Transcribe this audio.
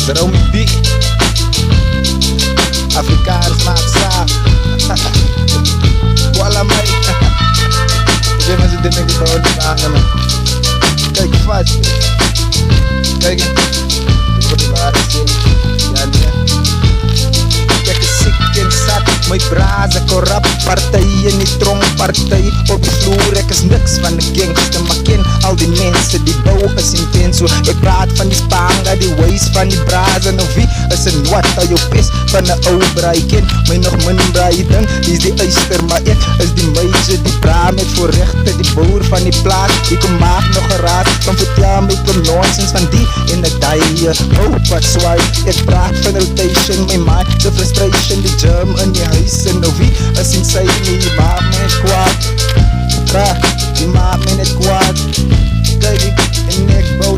Zero met die Afrikaans maakt saak Kuala Mai Dia masih dengar di bawah di tangan Kijk vast Kijk Voor die waarde zin Ja nee Kijk is ziek en zat My brazen corrupt partijen die trong partij Op die vloer ek is niks van de gangster Maar ken al die mensen die bouw is intenso Ek praat van die spanga die ways van die brazen Of wie is een wat al jou pis van de oude braai Ken my nog min braai ding Die is die uister maar ek is die meisje Die bra met voorrechte die boer van die plaat Die kom maak nog geraad Kom vertel my kom nonsens van die en die die Oh wat zwaai Ek praat van rotation My mind the frustration Die germ in die huis en nou wie is inside me Die maak my net kwaad Kraak Die maak my net kwaad Kijk ek en ek bouw